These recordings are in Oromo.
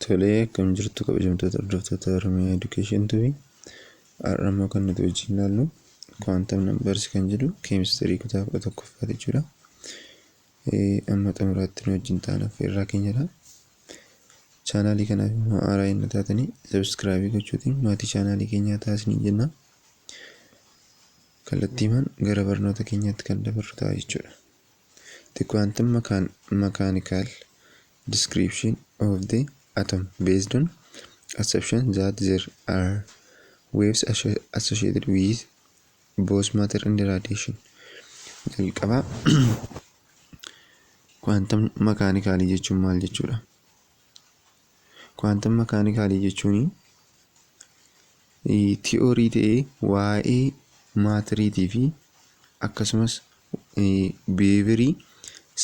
Tolee, akkam jirtu kabajamtoota hordoftoota Oromiyaa Education TV. Har'a kan nuti wajjin ilaallu quantum numbers kan jedhu keemistirii kutaa 11ffaa jechuudha. Amma xumuraatti nu wajjin ta'an affeerraa keenyadha. Chaanaalii kanaaf immoo haaraa hin taatanii subscribe gochuutiin maatii chaanaalii keenyaa taasisanii jenna. Kallattiimaan gara barnoota keenyaatti kan dabarru ta'a jechuudha. The quantum mechanical description of the atom based on assumption that there are waves associated with both matter and radiation. Jalqaba quantum mechanical jechuun maal jechuudha? Quantum mechanical jechuun theory ta'ee waa'ee maateriitii fi akkasumas behavior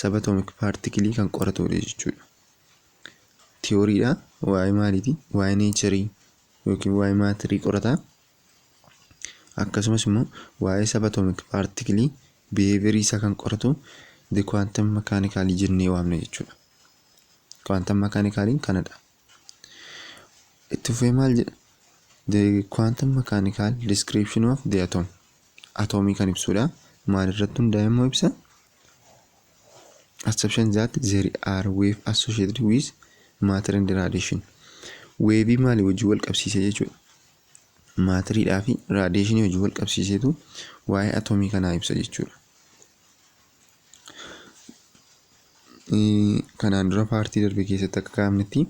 subatomic particle kan qoratudha jechuudha. Theory waa'ee maaliiti? Waa'ee nature yookiin waa'ee maaterii qorata. Akkasumas immoo waa'ee subatomic particle behavior isaa kan qoratu the quantum mechanical jennee waamna jechuudha. Quantum mechanical kanadha. Itti fufee maal jedha? The quantum mechanical description of the atom. Atomii kan ibsudha. Maal irratti hundaa'e immoo ibsa? Assumption that there are waves associated with matter and radiation. Wave maali wajjin wal qabsiisee jechuudha. Maateriidhaa fi radiation wajjin wal qabsiiseetu waa'ee atomii kanaa ibsa jechuudha. Kanaan dura paartii darbe keessatti akka kaa'amnetti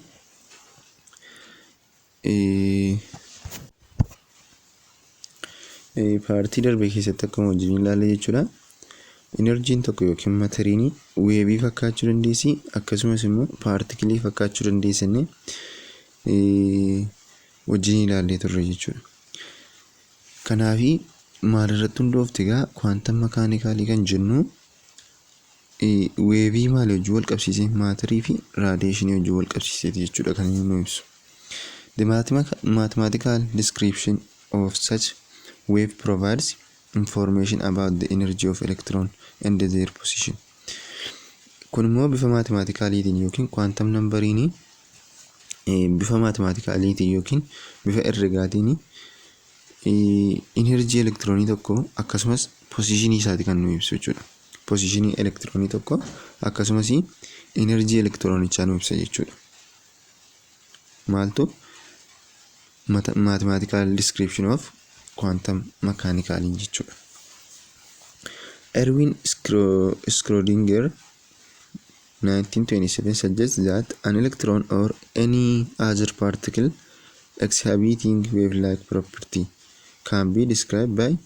akkuma wajjin ilaalle jechuudha. Enerjiin tokko yookiin maateriin weebii fakkaachuu dandeessi, akkasumas immoo paartikilii fakkaachuu dandeessanii wajjin ilaallee turre jechuudha. Kanaaf maal irratti hundoofte egaa quantum mechanical kan jennu weebii maal wajjin wal qabsiisee maaterii fi radiation wajjin wal qabsiisee jechuudha kan inni nu ibsu. The mathematical description of such wave provides information about the energy of electron and their position. Kun immoo bifa mathematicaliitiin yookiin quantum numberiin bifa mathematicaliitiin yookiin bifa herregaatiin energy electronii tokko akkasumas position isaati kan nu ibsu jechuudha. Position electronii tokko akkasumas energy electronichaa nu ibsa jechuudha. Maaltu mathematical description of quantum mechanical jechuudha. Erwin Schrödinger 1927 suggests that an electron or any other particle exhibiting wave-like property can be described by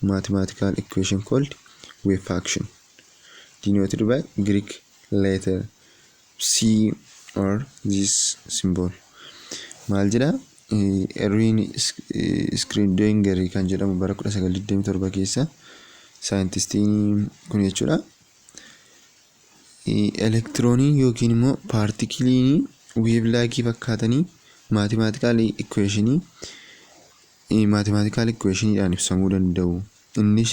mathematical equation called wave function, denoted by Greek letter C or this symbol. Maal jedha? Erwin Schrödinger kan jedhamu bara 1927 keessa saayintistiin kun jechuudha. Elektirooniin yookiin immoo paartikiliin weevlaakii fakkaatanii mathematical equationiidhaan ibsamuu danda'u. Innis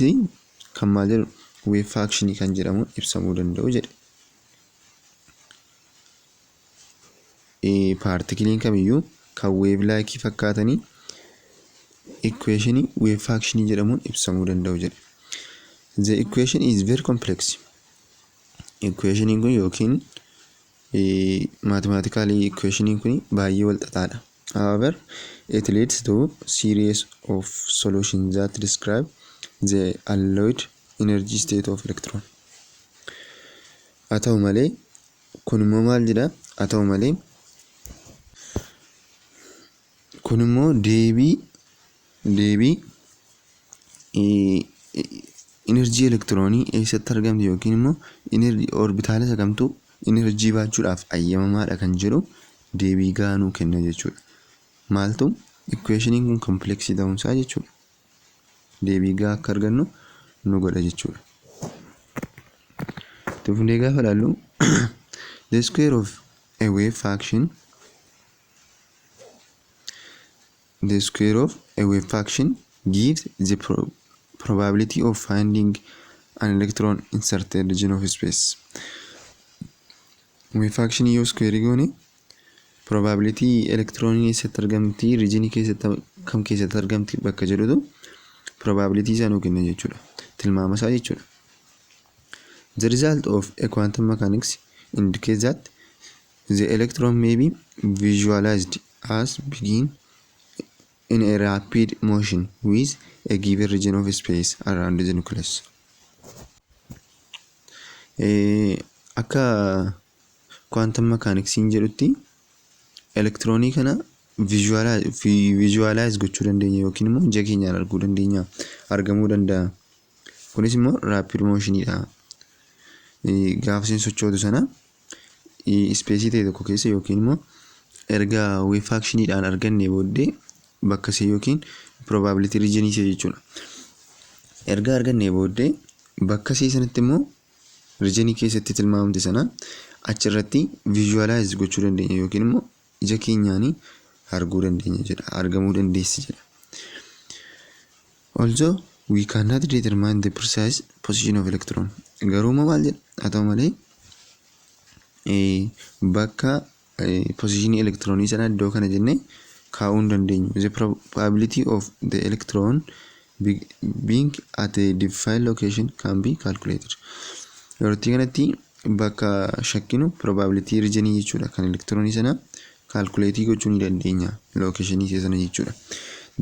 kan maal jedhu wave function kan jedhamu ibsamuu danda'u jedhe. Paartikiliin kamiyyuu kan weevlaakii fakkaatanii equation wave function jedhamuun ibsamuu danda'u jedhe. The equation is very complex. Equation kun yookiin mathematical equation kun baay'ee wal xaxaadha. However, it leads to series of solutions that describe the allowed energy state of electron. Haa ta'u malee kun immoo maal jedha? Haa ta'u malee kun immoo deebii energy electronii eessatti argamti yookiin immoo energy orbitaala isa kamtu energy baachuudhaaf ayyamamaadha kan jedhu deebii gaanuu kenna jechuudha. Maaltu equation kun complex ta'uunsaa jechuudha. Deebii gaa akka argannu nu godha jechuudha. Tufundee gaafa ilaallu the square of a wave function gives the probability of finding an electron in certain region of space. Wave function yoo square goone probability electronii keessatti argamti regionii keessatti kam keessatti argamti bakka jedhutu probability isaa nuu kenna jechuudha. Tilmaama isaa jechuudha. The result of a quantum mechanics indicates that the electron may be visualized as being in a rapid motion with a given region of space around the nucleus. Akka quantum mechanics jedhutti electronii kana visualize gochuu dandeenya yookiin immoo ija keenyaan arguu dandeenya, argamuu danda'a. Kunis immoo rapid motionidha. Gaafa isheen sochootu sana space ta'e tokko keessa yookiin immoo erga wave actionidhaan arganne booddee bakka ishee yookiin probability region ishee jechuudha. Erga arganne booddee bakka ishee sanatti immoo region keessatti tilmaamamte sana achirratti visualize gochuu dandeenya yookiin immoo ija keenyaan arguu dandeenya jedha, argamuu dandeessi jedha. Also we cannot determine the precise position of electron. Garuu maal jedha haa ta'u malee bakka position electronii sana iddoo kana jennee kaa'uu hin dandeenyu. The probability of the electron being at a defined location can be calculated. Yeroo kanatti bakka shakkinu probability region jechuudha kan electronii sana calculate gochuu ni dandeenya location isaa sana jechuudha.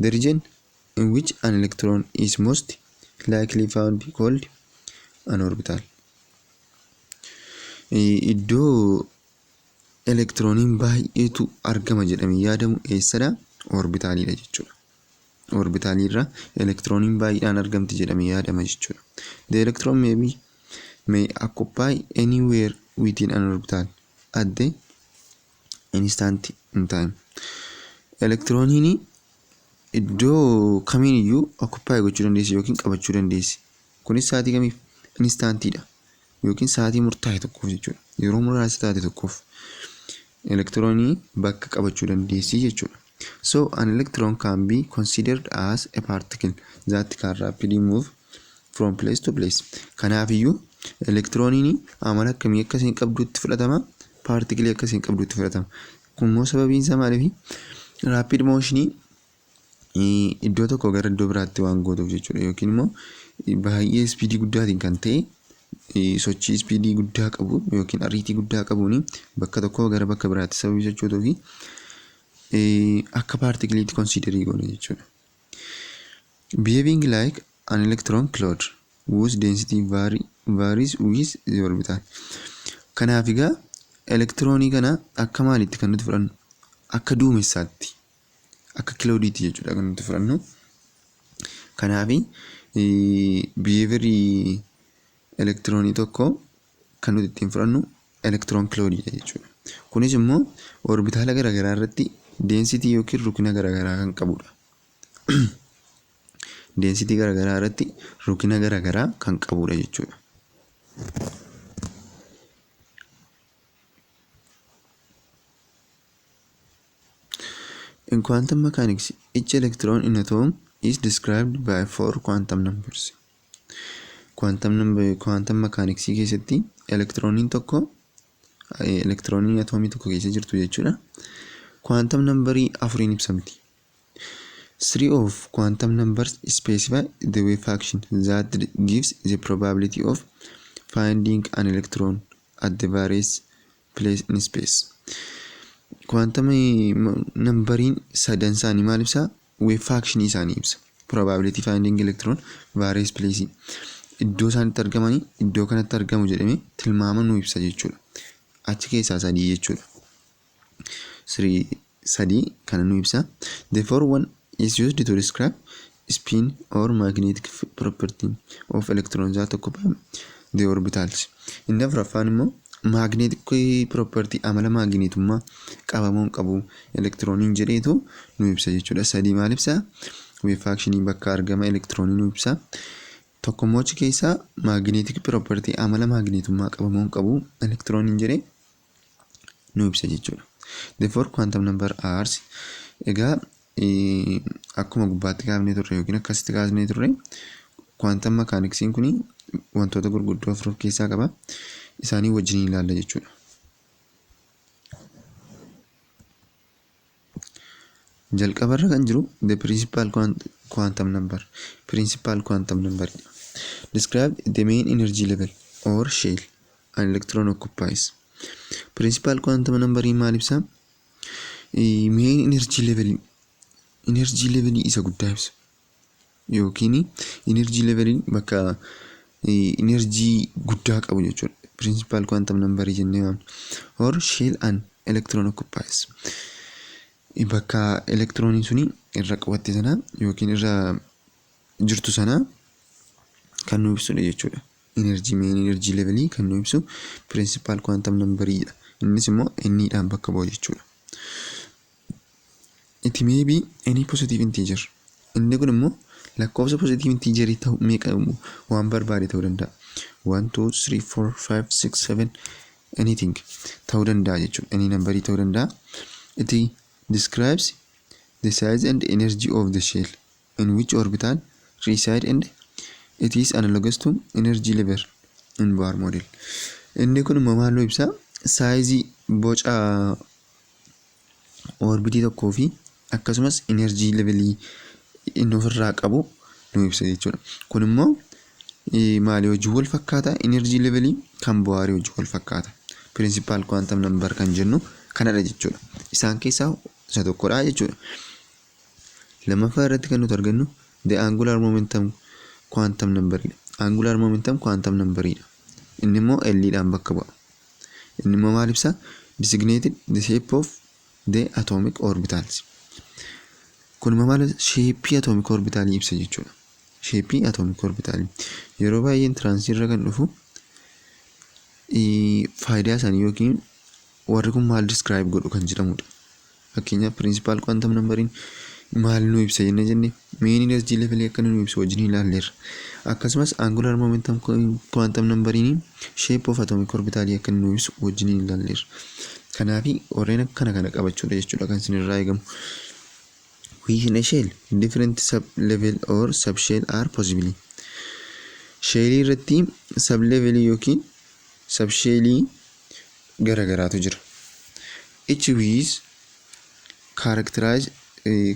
The region in which an electron is most likely found be called an orbital. Iddoo electroniin baay'eetu argama jedhamee yaadamu eessadha? Orbitaalidha jechuudha. Orbitaalirra electroniin baay'eedhaan argamti jedhamee yaadama jechuudha. The electron may occupy anywhere within an orbital at the instant in time. Electroniin iddoo kamiiniyyuu occupy gochuu dandeessi yookiin qabachuu dandeessi. Kunis sa'aatii kamiif? Instantidha yookiin sa'aatii murtaa'e tokkoof jechuudha. Yeroo muraasa taate tokkoof electronii bakka qabachuu dandeessi jechuudha. So an electron can be considered as a particle that can rapidly move from place to place. Kanaafiyyuu electroniin amala akkamii akkasiin qabduutti fudhatama? Particle akkasiin qabduutti fudhatama. Kunimmoo sababiin isaa maaliif? Rapid motion iddoo tokko gara iddoo biraatti waan gootuuf jechuudha. Yookiin immoo baay'ee speedii guddaatiin kan ta'e sochii speedii guddaa qabu yookiin ariitii guddaa qabuun bakka tokkoo gara bakka biraatti sababii sochootuu fi akka particleetti considerii goone jechuudha. Behaving like an electron cloud whose density varies with the orbital. Kanaaf egaa electronii kana akka maalitti kan nuti fudhannu? Akka duumessaatti, akka cloudiitti jechuudha kan nuti fudhannu. Kanaaf behavior electronii tokko kan nuti ittiin fudhannu electron cloudidha jechuudha. Kunis immoo orbitaala garaagaraa irratti density yookiin rukina garaagaraa kan qabudha. Density garaagaraa irratti rukina garaagaraa kan qabudha jechuudha. In quantum mechanics, each electron in an atom is described by 4 quantum numbers. Quantum mechanics keessatti electroniin tokko electroniin atomii tokko keessa jirtu jechuudha. Quantum numberii 4 ibsamti. 3 of quantum numbers specify the wave action that gives the probability of finding an electron at the various places in space. Quantum numberiin sadan isaanii maal ibsa? Wave action isaanii ibsa. Probability finding electron various places iddoo isaanitti argamanii iddoo kanatti argamu jedhamee tilmaama nu ibsa jechuudha. Achi keessaa sadii jechuudha. Sadii kana nu ibsa. Therefore one is used to describe spin or magnetic property of electrons that occupy the orbitals. Inni afuraffaan immoo magnetic property amala magneetummaa qabamuun qabu electroniin jedheetu nu ibsa jechuudha. Sadii maal ibsa? Wave action bakka argama electroniin nu ibsa. Tokkommoo achi keessaa magnetic property amala magneetummaa qabamuun qabu electroniin jedhee nu ibsa jechuudha. Therefore quantum number are egaa akkuma gubbaatti kaafnee turre yookiin akkasitti kaasnee turre quantum mechanics'n kuni wantoota gurguddoo afur keessaa qaba. Isaanii wajjin ilaalla jechuudha. jalqabarra kan jiru the principal quantum number. Principal quantum number. Describe the main energy level or shell an electron occupies. Principal quantum number maal ibsa? Main energy level. Energy level isa guddaa ibsa. Yookiin energy level bakka energy guddaa qabu jechuudha. Principal quantum number jennee waamna. Or shell an electron occupies. Bakka elektirooniin suni irra qabatte sana yookiin irra jirtu sana kan nu ibsudha jechuudha. Main energy level kan nu ibsu principal quantum number dha. Innis immoo n dhaan bakka bu'a jechuudha. It may be any positive integer. Inni kun immoo lakkoofsa positive integer ta'u meeqa waan barbaade ta'uu danda'a. 1 2 3 4 5 6 7 anything ta'uu danda'a jechuudha. Any number ta'uu danda'a. It describes the size and energy of the shell in which orbital reside and it is analogous to energy level in Bohr model. Inni kun maal nu ibsa? Size boca orbitii tokkoo fi akkasumas energy level inni ofirraa qabu nu ibsa jechuudha. Kun immoo maali wajjin wal fakkaata? Energy level kan Bohr wajjin wal fakkaata. Principal quantum number kan jennu kanadha jechuudha. Isaan keessaa isa tokkodha jechuudha. Lammaffaa irratti kan nuti argannu the angular momentum quantum number. Angular momentum quantum number dha. Inni immoo L dhaan bakka bu'a. Inni immoo maal ibsa? Designated the shape of the atomic orbitals. Kun immoo maal shape atomic orbital ibsa jechuudha. Shape atomic orbital yeroo baay'ee transit irra kan dhufu faayidaa isaanii yookiin warri kun maal describe godhu kan jedhamudha. Fakkeenyaaf principal quantum numberin maal nu ibsa jenne main energy level akka nu ibsu wajjin ilaalleerra. Akkasumas angular momentum quantum numberin shape of atomic orbital akka nu ibsu wajjin ilaalleerra. Kanaafi warreen akkana kana qabachuudha jechuudha kan isinirraa eegamu. Within a shell, different sub-level or sub-shell are possible. Shell irratti sub-level yookiin sub-shell garagaraatu jira. Each with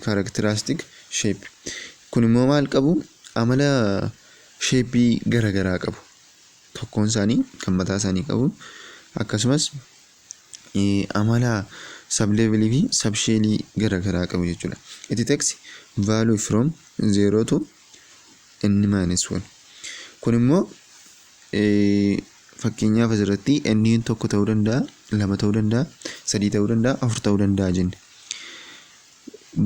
characteristic shape. Kun immoo maal qabu? Amala shape garagaraa qabu. Tokkoon isaanii kan mataa isaanii qabu. Akkasumas amala sub-level fi sub-shell garagaraa qabu jechuudha. It takes value from 0 to n-1. Kun immoo fakkeenyaaf asirratti n tokko ta'uu danda'a, 2 ta'uu danda'a, 3 ta'uu danda'a, 4 ta'uu danda'a jenne.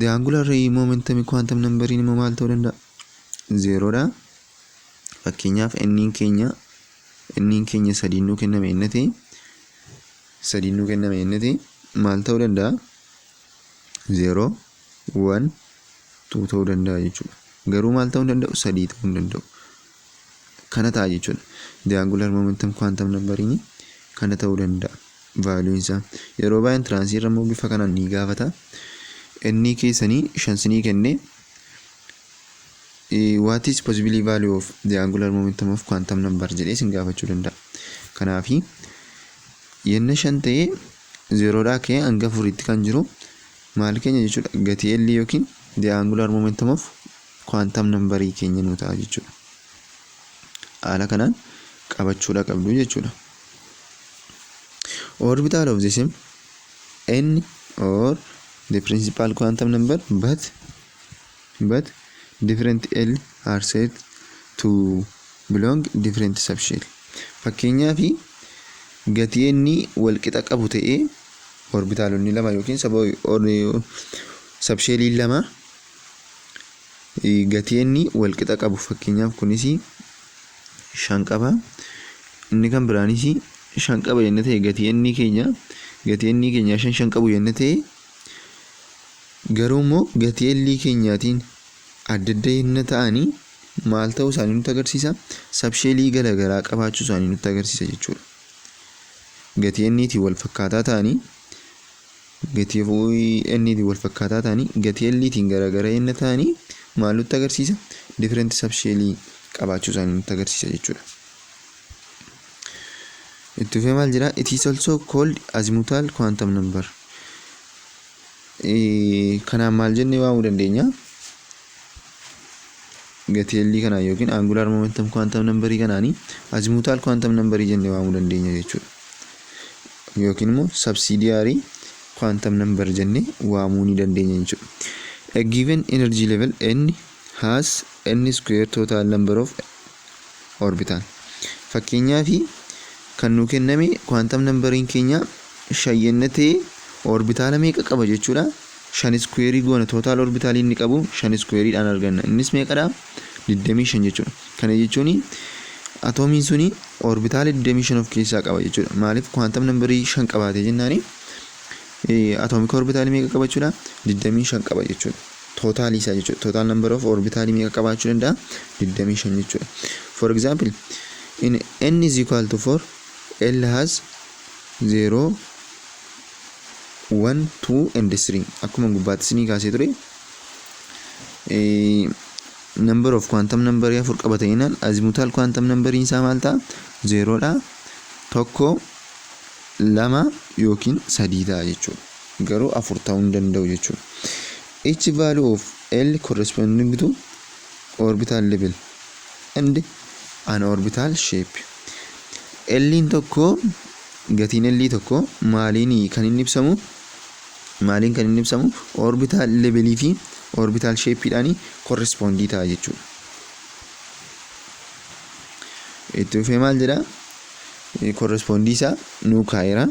The angular momentum quantum number immoo maal ta'uu danda'a? 0 dha. Fakkeenyaaf n keenya 3 nuu kenname jennee maal ta'uu danda'a? 0 1 2 ta'uu danda'a jechuudha. Garuu maal ta'uu danda'u? 3 ta'uu danda'u. Kana ta'a jechuudha. The angular momentum quantum number kana ta'uu danda'a. Value isaa yeroo baay'ee transit irra immoo bifa kanaan ni gaafata. Inni keessanii 5 ni kenne. What is possible value of the angular momentum of quantum number jedhee sin gaafachuu danda'a. Kanaafi yenna 5 ta'ee 0 dhaa ka'ee hanga 4tti kan jiru maal keenya jechuudha? Gatii L yookiin the angular momentum of quantum number keenya nu ta'a jechuudha. Haala kanaan qabachuudha qabdu jechuudha. Orbital of the same n or the principal quantum number but different L are said to belong different subshell. Fakkeenyaaf gatii inni wal qixa qabu ta'ee orbitaalonni lama yookiin subshellii lama gatii inni wal qixa qabu. Fakkeenyaaf kunis 5 qaba, inni kan biraanis 5 qaba jenne ta'e gatii inni keenya 5 qabu jenne ta'e garuu immoo gatii L keenyaatiin adda adda yenna ta'anii maal ta'uu isaanii nutti agarsiisa? Subshellii garagaraa qabaachuu isaanii nutti agarsiisa jechuudha. Gatii N-tiin wal fakkaataa ta'anii gatii N-tiin wal fakkaataa ta'anii gatii L-tiin garagara yenna ta'anii maal nutti agarsiisa? Different subshellii qabaachuu isaanii nutti agarsiisa jechuudha. Itti fufee maal jedha? It is also called azimuthal quantum number. kanaan maal jennee waamuu dandeenya? Gatii L kanaa yookiin angular momentum quantum number kanaanii azimutal quantum number jennee waamuu dandeenya jechuudha. Yookiin immoo subsidiary quantum number jennee waamuu ni dandeenya jechuudha. A given energy level n has n square total number of orbital. Fakkeenyaaf kan nu kenname quantum numberiin keenya shayyannatee orbitaala meeqa qaba jechuudha. 5 square goona total orbital inni qabu 5 square dhaan arganna. Innis meeqadha? 25 jechuudha. Kana jechuun atomiin suni orbitaala 25 of keessaa qaba jechuudha. Maaliif quantum numberii 5 qabaate jennaani? Atomic orbital meeqa qaba jechuudha? 25 qaba jechuudha. Total isaa jechuudha. Total number of orbital meeqa qabaachuu danda'a? 25 jechuudha. For example, in n is equal to 4, L has 0, 1, 2 and 3. Akkuma gubbaatti isinii kaasee ture. Number of quantum number afur qabata jennaan azimutal quantum number isaa maal ta'a? 0 dha. 1, 2 yookiin 3 ta'a jechuudha. Garuu 4 ta'uu hin danda'u jechuudha. Each value of L corresponding to orbital level and an orbital shape. L tokko gatiin L tokko maaliin kan inni ibsamu? Maaliin kan inni ibsamu? Orbital level fi orbital shape dhaani correspond ta'a jechuudha. Itti fufee maal jedha? Correspond isaa nu kaa'eera.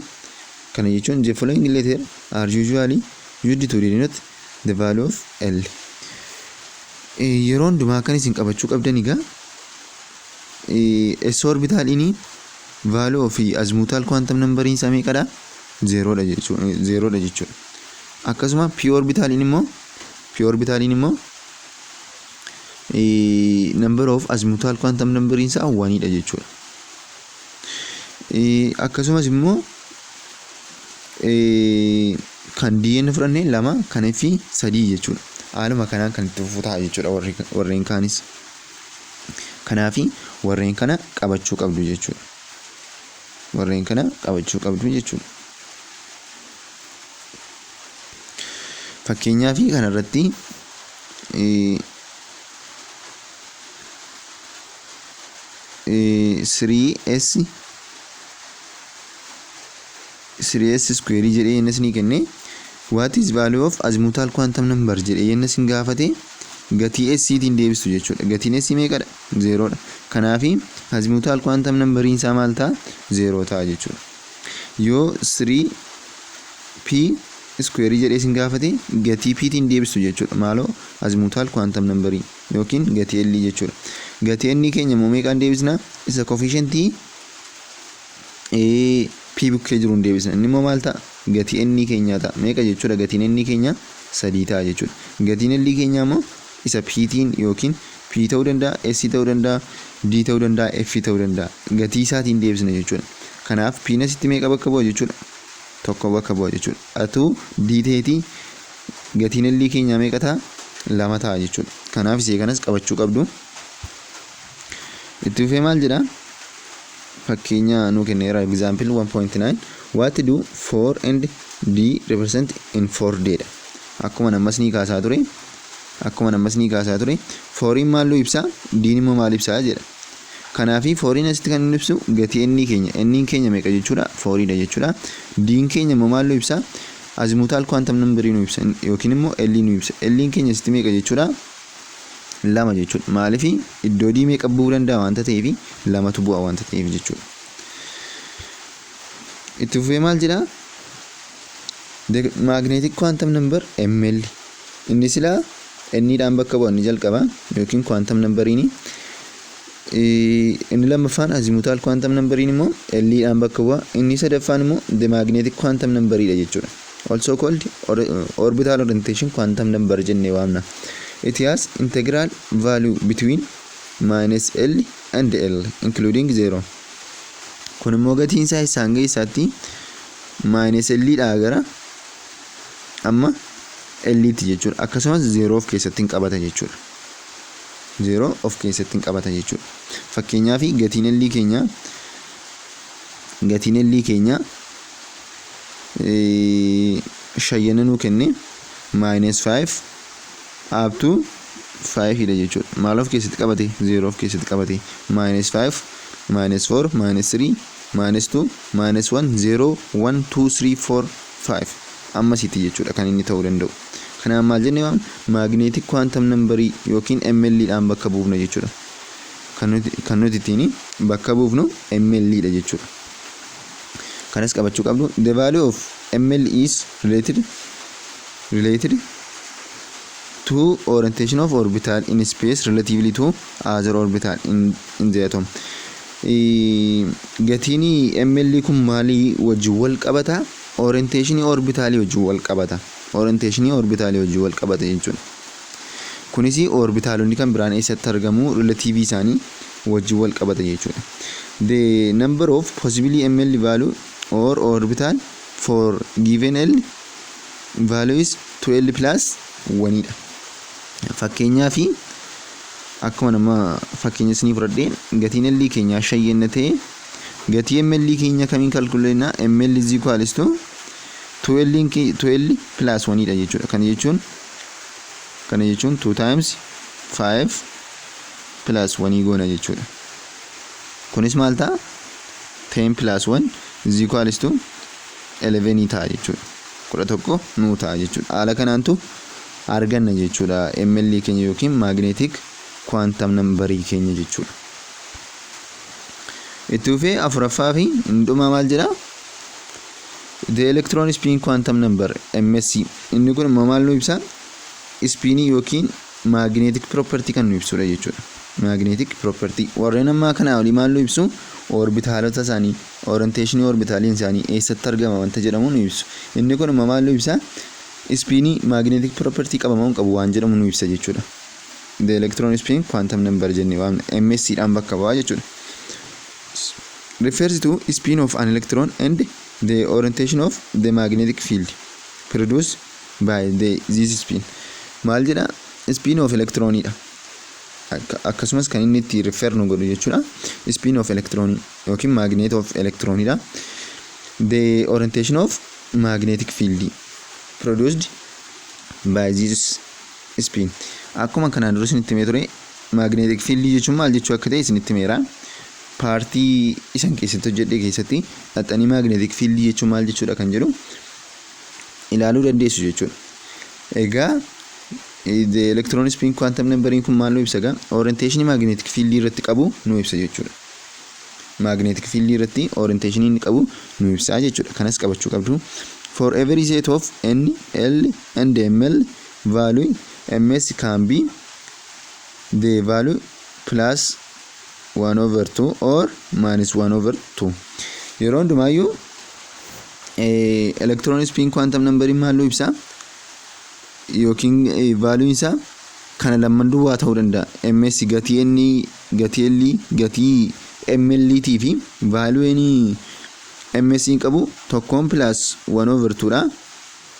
Kana jechuun the following letter are usually used to denote the value of L. Yeroo hundumaa kan isin qabachuu qabdan egaa S orbital inni value of azimutal quantum number isaa meeqadha? 0 dha jechuudha. Akkasuma p orbital inni immoo number of azimutal quantum number isaa 1 dha jechuudha. Akkasumas immoo kan dn fudhanne 2 kan fi 3 jechuudha. Haaluma kanaan kan itti fufuu ta'a jechuudha warreen kaanis. Kanaafi warreen kana qabachuu qabdu jechuudha. Fakkeenyaaf kanarratti 3s square jedhee innis ni kenne. What is value of azimutal quantum number jedhee innis ni gaafate. Gatii s tiin deebistu jechuudha. Gatiin s meeqadha? 0 dha. Kanaafi azimutal quantum number isaa maal ta'a? 0 ta'a jechuudha. Yoo 3p square jedhee sin gaafate gatii p tiin deebistu jechuudha. Maaloo azimutal quantum number yookiin gatii l jechuudha. Gatii n keenya immoo meeqaan deebisna? Isa coefficient p bukkee jiruun deebisna. Inni immoo maal ta'a? Gatii n keenya ta'a. Meeqa jechuudha? Gatiin n keenya 3 ta'a jechuudha. Gatiin l keenya immoo isa p tiin yookiin p ta'uu danda'a, s ta'uu danda'a, d ta'uu danda'a, f ta'uu danda'a. Gatii isaatiin deebisna jechuudha. Kanaaf p nasitti meeqa bakka bu'a jechuudha? Tokko bakka bu'a jechuudha. Atuu d ta'eeti gatiin l keenya meeqa ta'a? 2 ta'a jechuudha. Kanaaf isee kanas qabachuu qabdu. Itti fufee maal jedha? Fakkeenya nu kenneera example 1.9 what do 4 and d represent in 4 dha. Akkuma nammas ni kaasaa ture 4 maal ibsa, d immoo maal ibsa jedha. Kanaafi 4 asitti kan ibsu gatii n keenya meeqa jechuudha? 4 dha jechuudha. d keenya immoo maal ibsa? Azimutal quantum number nu ibsa yookiin immoo l nu ibsa. l keenya asitti meeqa jechuudha? 2 jechuudha. Maaliif iddoo d meeqa bu'uu danda'a waanta ta'eef 2tu bu'a waanta ta'eef jechuudha. Itti fufee maal jedha? The magnetic quantum number ml. Inni silaa n dhaan bakka bu'a inni jalqaba yookiin quantum numberiin inni lammaffaan azimutal quantum numberiin immoo l dhaan bakka bu'a. Inni sadaffaan immoo the magnetic quantum number dha jechuudha. Also called orbital orientation quantum number jennee waamna. It has integral value between minus L and L including 0. Kun immoo gatiin isaa isaan keessatti minus L dhaa gara amma L ti jechuudha. Akkasumas 0 of keessatti hin qabata jechuudha. 0 of keessatti hin qabata jechuudha. Fakkeenyaaf gatiin L keenya shayyana nu kenne minus 5 up to 5 hidha jechuudha. Maal of keessatti qabate? 0 of keessatti qabate. Minus 5 minus 4 minus 3 minus 2 minus 1 0 1 2 3 4 5 ammasitti jechuudha kan inni ta'uu danda'u. Kanaaf maal jennee waamna? Magnetic quantum number yookiin ml dhaan bakka buufna jechuudha. Kan nuti ittiin bakka buufnu ml dha jechuudha. Kanas qabachuu qabdu. The value of ml is related to orientation of orbital in space relatively to other orbital in the atom. Gatiin ml kun maali wajjin wal qabata? Orientation orbital wajjin wal qabata. Orientation orbital wajjin wal qabata jechuudha. Kunis orbitalonni kan biraan eessatti argamu relative isaanii wajjin wal qabata jechuudha. The number of possibly ml value or orbital for given L value is 12 plus 1 dha. Fakkeenyaa fi akkuma nama fakkeenya isinii fudhadheen gatiin L keenya shayyenna ta'e gatii ml keenya kamiin kalkuleessina? ml is equals to 12 plus 1 dha jechuudha. Kana jechuun 2 times 5 plus 1 goona jechuudha. Kunis maal ta'a? 10 plus 1 is equals to 11 ta'a jechuudha. 11 nuu ta'a jechuudha. Haala kanaantu arganna jechuudha ml keenya yookiin magnetic quantum number keenya jechuudha. Itti fufee afuraffaa fi dhuma maal jedha? The electron spin quantum number MSC. Inni kun maal nu ibsa? Spin yookiin magnetic property kan nu ibsudha jechuudha. Magnetic property warreen ammaa kana olii maal nu ibsu? Orbitalota isaanii, orientation orbitaliin isaanii eessatti argama wanta jedhamu nu ibsu. Inni kun maal nu ibsa? Spin magnetic property qabamuun qabu waan jedhamu nu ibsa jechuudha. The electron spin quantum number jennee waamna. MSC dhaan bakka bu'aa jechuudha. Refers to spin of an electron and the orientation of the magnetic field produced by this spin. Maal jedha? Spin of electron dha. Akkasumas kan inni itti refer nu godhu jechuudha. Spin of electron yookiin magnet of electron dha. The orientation of magnetic field produced by this spin. Akkuma kanaan dura isinitti himee ture magnetic field jechuun maal jechuu akka ta'e isinitti himeera. Paartii isan keessatti hojjedhe keessatti xaxanii magnetic field jechuun maal jechuudha kan jedhu ilaaluu dandeessu jechuudha. Egaa the electron spin quantum number kun maal nu ibsa? Orientation magnetic field irratti qabu nu ibsa jechuudha. Magnetic field irratti orientation inni qabu nu ibsa jechuudha. Kanas qabachuu qabdu. For every set of N, L and ML value, MS can be the value plus 1 over 2 or minus 1 over 2. Yeroo hundumaayyuu electron spin quantum number maal nu ibsa? Yookiin value isaa kana lamaan duwwaa ta'uu danda'a. MS gatii N, gatii L, gatii ML fi value N MS qabu tokkoon plus 1 over 2 dha.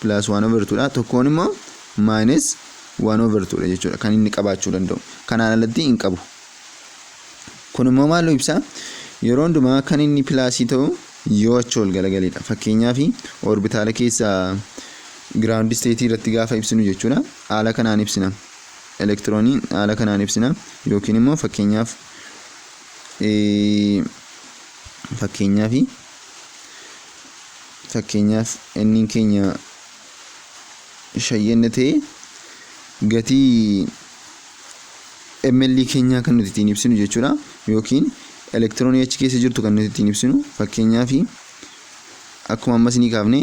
Plus 1 over 2 dha. Tokkoon immoo minus 1 over 2 dha jechuudha. Kan inni qabaachuu danda'u. Kanaan alatti hin qabu. Kun immoo maal ibsa? Yeroo hundumaa kan inni plus ta'u yoo achi ol galagaledha. Fakkeenyaaf orbitaala keessa ground state irratti gaafa ibsinu jechuudha. Haala kanaan ibsina. Elektirooniin haala kanaan ibsina yookiin immoo fakkeenyaaf inni keenya shayyenna ta'e gatii ml keenya kan nuti ittiin ibsinu jechuudha. Yookiin elektiroonii achi keessa jirtu kan nuti ittiin ibsinu. Fakkeenyaaf akkuma ammas ni kaafne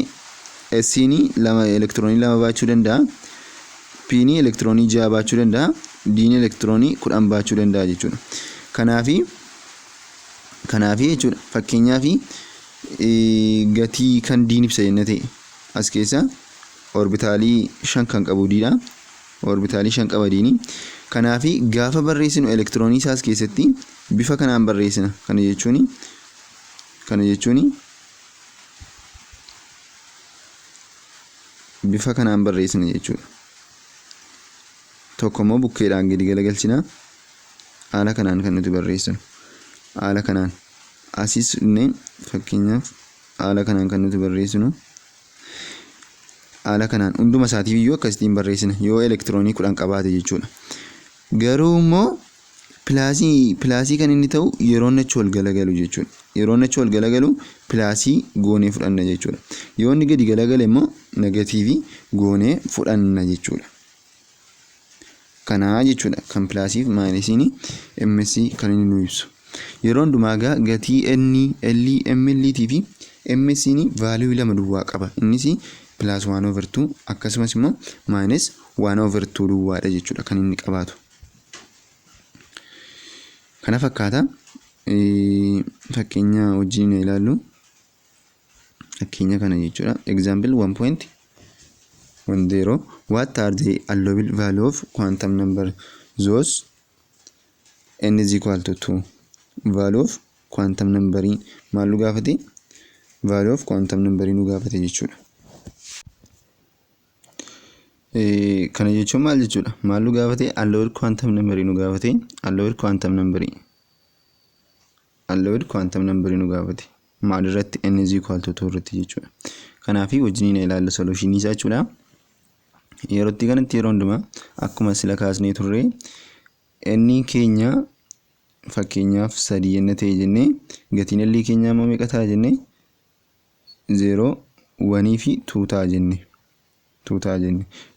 S ni elektiroonii 2 baachuu danda'a. P ni elektiroonii 6 baachuu danda'a. D ni elektiroonii 10 baachuu danda'a jechuudha. Kanaaf jechuudha. Fakkeenyaaf gatii kan D ibsa jenna ta'e as keessa orbitaalii 5 kan qabu D dha. Orbitaalii 5 qaba D ni. Kanaaf gaafa barreessinu elektiroonii isaas keessatti bifa kanaan barreessina. Kana jechuun bifa kanaan barreessina jechuudha. Tokko immoo bukkeedhaan gadi galagalchina. Haala kanaan kan nuti barreessinu. Haala kanaan asis ne fakkeenyaaf haala kanaan kan nuti barreessinu. haala kanaan hunduma isaatiif iyyuu akkasitiin barreessina yoo elektiroonii 10 qabaate jechuudha. Garuu immoo pilaasii kan inni ta'u yeroo achi ol galagalu jechuudha. Yeroo achi ol galagalu pilaasii goonee fudhanna jechuudha. Yoo inni gadi galagale immoo negatiivii goonee fudhanna jechuudha. Kanaa jechuudha kan pilaasiif maayinasiin ms kan inni nu ibsu. Yeroo hundumaa gatii ml fi ms vaaluu 2 duwwaa qaba. Innis +1/2 akkasumas immoo -1/2 duwwaadha jechuudha kan inni qabaatu. Kana fakkaata fakkeenya wajjin ilaallu fakkeenya kana jechuudha. Example 1.10 what are the allowable value of quantum number those n is equal to 2 value of quantum number maalu gaafate value of quantum number nu gaafate jechuudha. Kana jechuun maal jechuudha? Maalu gaafate allowed quantum number nu gaafate allowed quantum number nu gaafate maal irratti n is equal to 2 irratti jechuudha. Kanaafi wajjin ilaallu solution isaa jechuudha. Yerootti kanatti yeroo hundumaa akkuma sila kaasnee turre n keenya fakkeenyaaf 3 yenna ta'e jennee gatiin l keenya immoo meeqa ta'a jennee 0 1 fi 2 ta'a jennee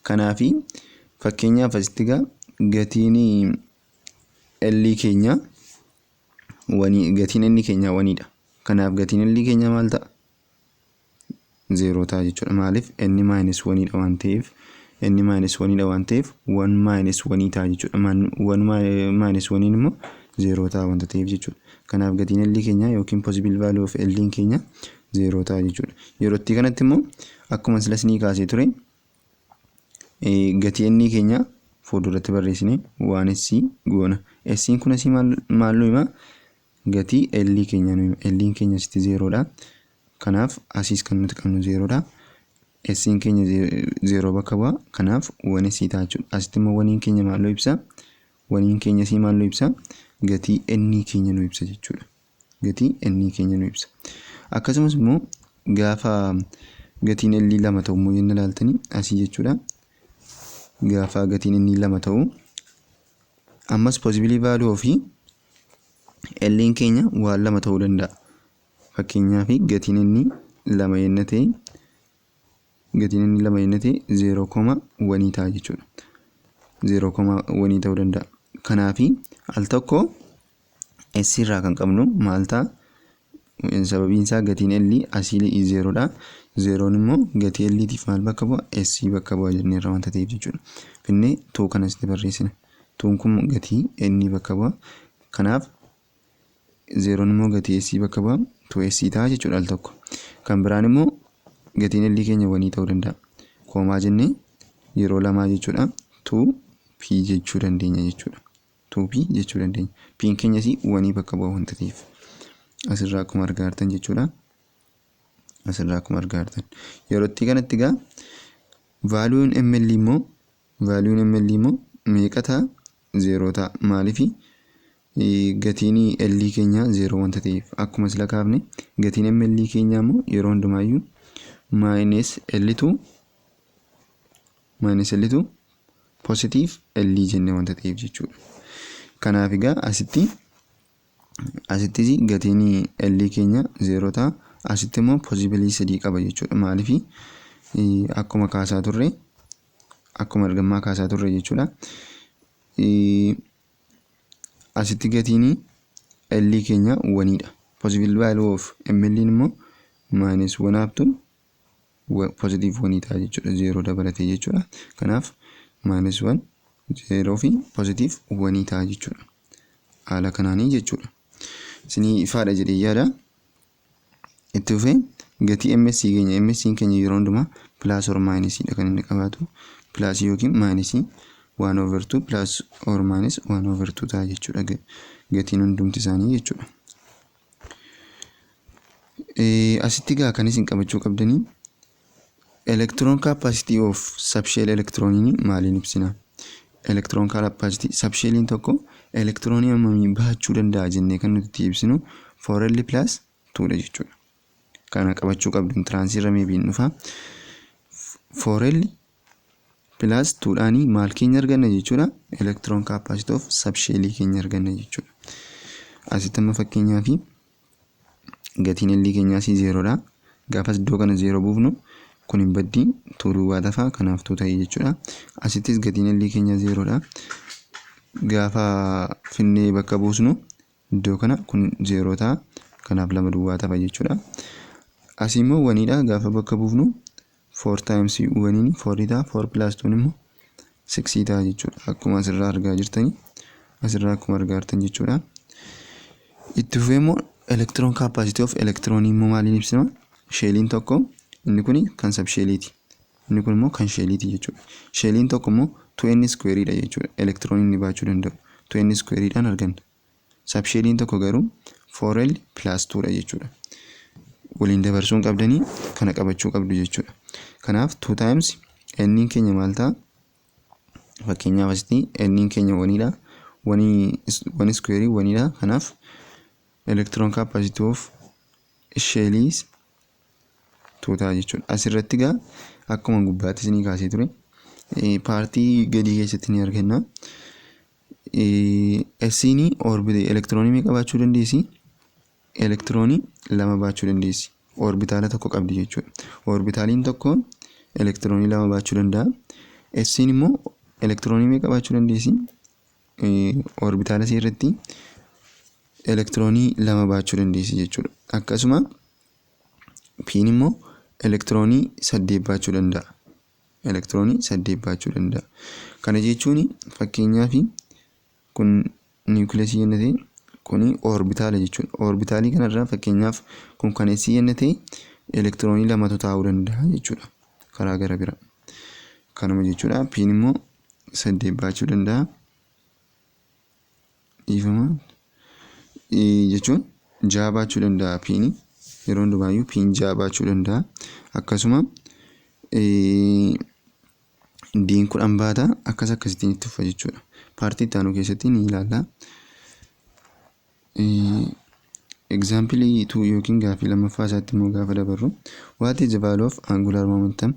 kanaafi fakkeenyaaf asitti gatiin l keenya 1 dha. Kanaaf gatiin l keenya maal ta'a 0 ta'a jechuudha. Maaliif n -1 dha waan ta'eef n -1 dha waan ta'eef 1 -1 ta'a jechuudha. 1 -1 immoo 0 ta'a waan ta'eef jechuudha. Kanaaf gatiin l keenya yookiin possible value of l keenya 0 ta'a jechuudha. Yerootti kanatti immoo akkuma silas ni kaasee ture gatii n keenya fuulduratti barreessine 1s goona. S kun asii maal nu hima? Gatii l keenya nu hima. L keenya sitti 0 dha. Kanaaf asiis kan nuti qabnu 0 dha. S keenya 0 bakka bu'a. Kanaaf 1s ta'a jechuudha. Asitti immoo 1 keenya maal nu ibsa? 1 keenya asii maal nu ibsa? Gatii n keenya nu ibsa jechuudha. Gatii n keenya nu ibsa. Akkasumas immoo gaafa gatiin l 2 ta'u immoo yenna ilaaltanii asii jechuudha. Gaafa gatiin inni 2 ta'u ammas possible value of l keenya waan 2 ta'uu danda'a. Fakkeenyaaf gatiin inni 2 yenna ta'e 0,1 ta'a jechuudha. 0,1 ta'uu danda'a. Kanaaf al tokko s irraa kan qabnu maal ta'a? Sababiin isaa gatiin l asii 0 dha. 0 immoo gatii l tiif maal bakka bu'a? S bakka bu'a jennee irraa wanta ta'eef jechuudha. Finnee 2 kanas barreessina. 2 kun gatii n bakka bu'a. Kanaaf 0 immoo gatii s bakka bu'a. 2s ta'a jechuudha al tokko. Kan biraan immoo gatiin l keenya 1 ta'uu danda'a. Koomaa jennee yeroo 2 jechuudha. 2p jechuu dandeenya jechuudha. 2p jechuu dandeenya. P keenyas 1 bakka bu'a wanta ta'eef. Asirraa akkuma argaa jirtan jechuudha. Yerootti kanatti vaaluun ml immoo meeqa ta'a? 0 ta'a. Maaliif gatiin l keenya 0 wanta ta'eef akkuma sila kaafne gatiin ml keenya immoo yeroo hundumaayyuu -L2 positive l jennee wanta ta'eef jechuudha. Kanaaf asittis gatiin l keenya 0 ta'a. Asitti immoo possible 3 qaba jechuudha. Maaliif akkuma argammaa kaasaa turre jechuudha. Asitti gatiin l keenya 1 dha. Possible value of ml immoo -1/2 positive 1 ta'a jechuudha. 0 dabalatee jechuudha. Kanaaf -1 0 fi positive 1 ta'a jechuudha. Haala kanaanii jechuudha. Isinii ifaadha jedhee yaada. Itti fufee gatii ms keenya yeroo hundumaa plus or minus dha kan inni qabaatu. Plus yookiin minus 1/2 plus or minus 1/2 ta'a jechuudha. Gatiin hundumti isaanii jechuudha. Asitti kan isin qabachuu qabdanii electron capacity of subshell electronii maaliin ibsina? Electron capacity subshelliin tokko electronii hammamii baachuu danda'a jennee kan nuti ibsinu 4l plus 2 dha jechuudha. Kana qabachuu qabdu tiraansiirra meebiin dhufa. 4L plus 2dhaanii maal keenya arganna jechuudha. Electron capacity of subshellii keenya arganna jechuudha. Asitti amma fakkeenyaa fi gatiin L keenyaa 0dha. Gaafas iddoo kana 0 buufnu kun hin baddii turuu waa tafaa kanaaf 2 ta'e jechuudha. Asittis gatiin L keenyaa 0dha. Gaafa finnee bakka buusnu iddoo kana kun 0 ta'a. Kanaaf 2 duwwaa tafa jechuudha. Asii immoo 1dha. Gaafa bakka buufnu 4 times 1 4 ta'a. 4 plus 2 immoo 6 ta'a jechuudha. Akkuma asirraa argaa jirtanii asirraa akkuma argaa jirtan jechuudha. Itti fufee immoo electron capacity of electron immoo maaliin ibsina? Sheeliin tokko inni kun kan subshelliiti. Inni kun immoo kan sheeliiti jechuudha. Sheeliin tokko immoo 2n square dha jechuudha. Electron inni baachuu danda'u 2n square dhaan arganna. Subshelliin tokko garuu 4L plus 2 dha jechuudha. Waliin dabarsuun qabdanii kana qabachuu qabdu jechuudha. Kanaaf 2 times n keenya maal ta'a? Fakkeenyaaf asitti n keenya 1dha. 1 square 1dha. Kanaaf electron capacity of shellies 2 ta'a jechuudha. Asirratti gaa akkuma gubbaatti isinii kaasee ture paartii gadii keessatti ni arganna. Sini orbitaalii electronii meeqa baachuu dandeessi? Electronii 2 baachuu dandeessi. Orbitaala tokko qabdi jechuudha. Orbitaaliin tokko electronii 2 baachuu danda'a. Sini immoo electronii meeqa baachuu dandeessi? Orbitaala isii irratti electronii 2 baachuu dandeessi jechuudha. Akkasuma P'n immoo electronii 8 baachuu danda'a. Electronii 8 baachuu danda'a. Kana jechuun fakkeenyaaf kun nucleusii jennee kun orbitaala jechuudha. Orbitaalii kanarraa fakkeenyaaf kun kan S jennee electronii 2 taa'uu danda'a jechuudha. Karaa gara biraa. Kanuma jechuudha. P'n immoo 8 baachuu danda'a. Ifama jechuun 6 baachuu danda'a P'n. Yeroo hundumaayyuu P'n 6 baachuu danda'a. Akkasuma D'n 10 baata. Akkasittiin itti fufa jechuudha. Paartii itti aanu keessatti ni ilaalla. Example 2 yookiin gaaffii lammaffaa isaatti immoo gaafa dabarru what is the value of angular momentum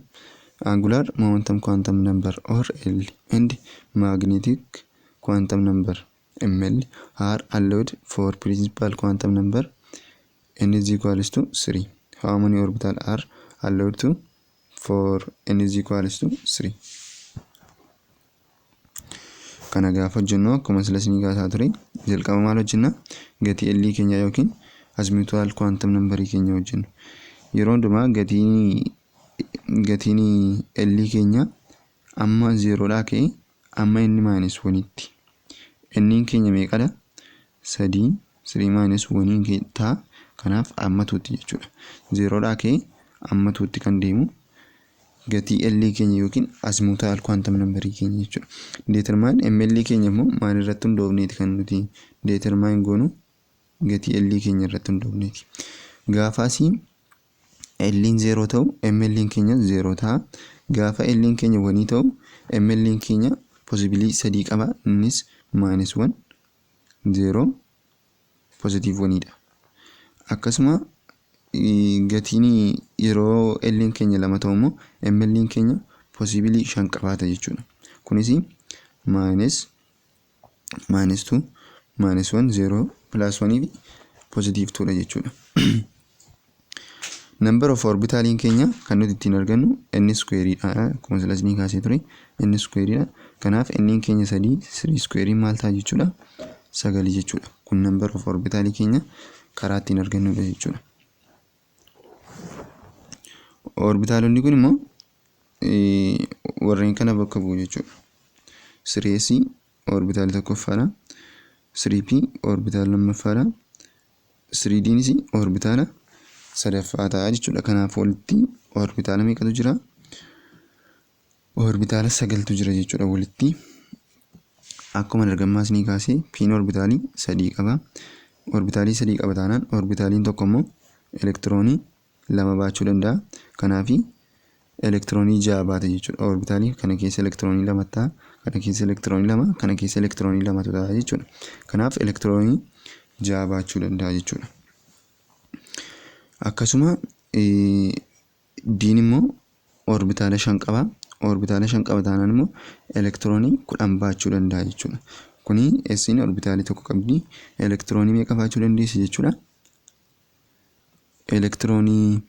quantum number or L and magnetic quantum number ML are allowed for principal quantum number n is equals to 3. How many orbitals are allowed to for n is equals to 3? Kana gaafa hojjennu akkuma sila isinii kaasaa ture jalqaba maal hojjenna? Gatii L keenya yookiin azimuutal quantum number keenya hojjennu. Yeroo hundumaa gatiin L keenya amma 0dhaa ka'ee amma inni minus 1tti. N keenya meeqadha? 3 minus 1 ta'a. Kanaaf amma 2tti jechuudha. 0dhaa ka'ee amma 2tti kan deemu gatii L keenya yookiin azimuutal quantum number keenya jechuudha. Determine ML keenya immoo maal irratti hundoofneeti kan nuti determine goonu? Gatii L keenya irratti hundoofneeti. Gaafaasii L 0 ta'u ML keenya 0 ta'a. Gaafa L keenya 1 ta'u ML keenya possibility 3 qaba. Innis -1 0 positive 1dha. Akkasuma gatiin yeroo L keenya 2 ta'u immoo ML keenya possibility 5 qabaata jechuudha. Kunis -2 -1 0 plus 1 fi positive 2dha jechuudha. Number of orbitaliin keenya kan nuti ittiin argannu n square dha. Akkuma sila isinii kaasee ture n square dha. Kanaaf n keenya 3 square maal ta'a jechuudha? 9 jechuudha. Kun number of orbitalii keenya karaa ittiin argannudha jechuudha. Orbitaalonni kun immoo warreen kana bakka bu'u jechuudha. 3s orbitaalii tokkoffaadha. 3p orbitaala lammaffaadha. 3d's orbitaala sadaffaa ta'a jechuudha. Kanaaf walitti orbitaala meeqatu jira? Orbitaala 9tu jira jechuudha walitti. Akkuma argammaa isinii kaasee p'n orbitaalii 3 qaba. Orbitaalii 3 qaba taanaan orbitaaliin tokko immoo elektiroonii 2 baachuu danda'a. Kanaaf elektiroonii 6 baata jechuudha. Orbitaalii kana keessa elektiroonii 2 ta'a. Kana keessa elektiroonii 2, kana keessa elektiroonii 2 ta'a jechuudha. Kanaaf elektiroonii 6 baachuu danda'a jechuudha. Akkasuma D'n immoo orbitaala 5 qaba. Orbitaala 5 qaba taanaan immoo elektiroonii 10 baachuu danda'a jechuudha. Kuni S'n orbitaalii tokko qabdi. Elektiroonii meeqa baachuu dandeessi jechuudha? Elektiroonii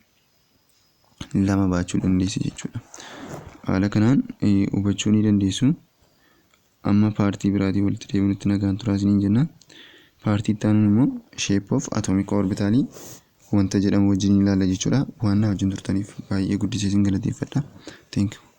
2 baachuu dandeessi jechuudha. Haala kanaan hubachuu ni dandeessu. Amma paartii biraatii walitti deebinutti nagaan turaa isiniin jenna. Paartii itti aanuun immoo shape of atomic orbitalii wanta jedhamu wajjin ilaalla jechuudha. Waan na wajjin turtaniif baay'ee guddisee isin galateeffadha. Thank you.